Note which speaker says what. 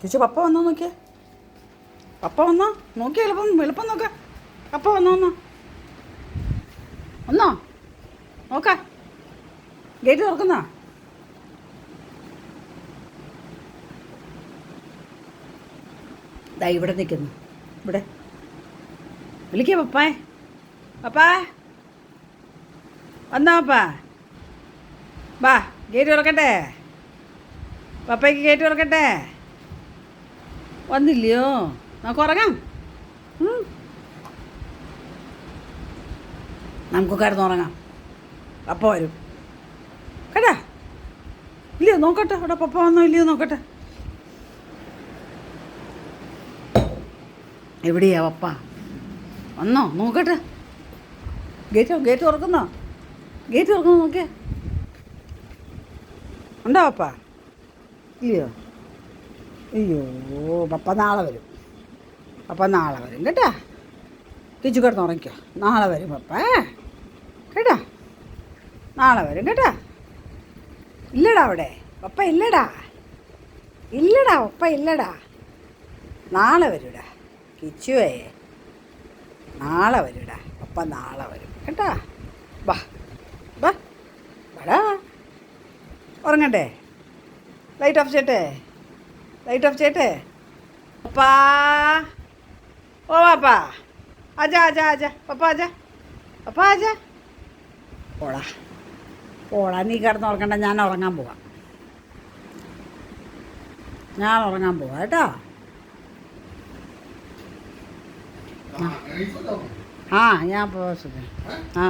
Speaker 1: ചേച്ചി പപ്പ വന്നോ നോക്കിയേ. പപ്പ വന്നോ നോക്കിയേ. എളുപ്പം എളുപ്പം നോക്ക. പപ്പ വന്നോ ഒന്നോ നോക്ക. ഗേറ്റ് തുറക്കുന്നോ? ദാ ഇവിടെ നിൽക്കുന്നു. ഇവിടെ വിളിക്കേ പപ്പായെ. പപ്പാ വന്നോ പപ്പാ? വാ ഗേറ്റ് തുറക്കട്ടെ. പപ്പയ്ക്ക് ഗേറ്റ് തുറക്കട്ടെ. വന്നില്ലയോ? നമുക്ക് ഉറങ്ങാം. നമുക്ക് കിടന്നുറങ്ങാം. പപ്പ വരും കേട്ടാ. ഇല്ലയോ നോക്കട്ടെ. അവിടെ പപ്പ വന്നോ ഇല്ലയോ നോക്കട്ടെ. എവിടെയാ പപ്പ? വന്നോ നോക്കട്ടെ. ഗേറ്റ് തുറക്കുന്നോ? ഗേറ്റ് തുറക്കുന്നോ നോക്കിയേ. ഉണ്ടോ പപ്പ? ഇല്ലയോ? അയ്യോ പപ്പ നാളെ വരും. പപ്പ നാളെ വരും കേട്ടാ. കിച്ചു കിടന്ന് ഉറങ്ങിക്കോ. നാളെ വരും പപ്പ കേട്ടാ. നാളെ വരും കേട്ടാ. ഇല്ലടാ അവിടെ പപ്പ ഇല്ലടാ. ഇല്ലടാ പപ്പ ഇല്ലടാ. നാളെ വരൂടാ കിച്ചുവേ. നാളെ വരൂടാ പപ്പ. നാളെ വരും കേട്ടാ. വാ വാ വാടാ. ഉറങ്ങട്ടെ. ലൈറ്റ് ഓഫ് ചെയ്യട്ടെ. ലൈറ്റ് ഓഫ് ചെയ്യട്ടെ. പപ്പാ ഓ പാപ്പാ ആജാ ആജാ ആജാ പപ്പ ആജാ. പപ്പ ആജാ. ഓടാ ഓടാ. നീ കിടന്ന് ഉറങ്ങണ്ട. ഞാൻ ഉറങ്ങാൻ പോവാം. ഞാൻ ഉറങ്ങാൻ പോവാം കേട്ടോ. ആ ഞാൻ പോവാം. ആ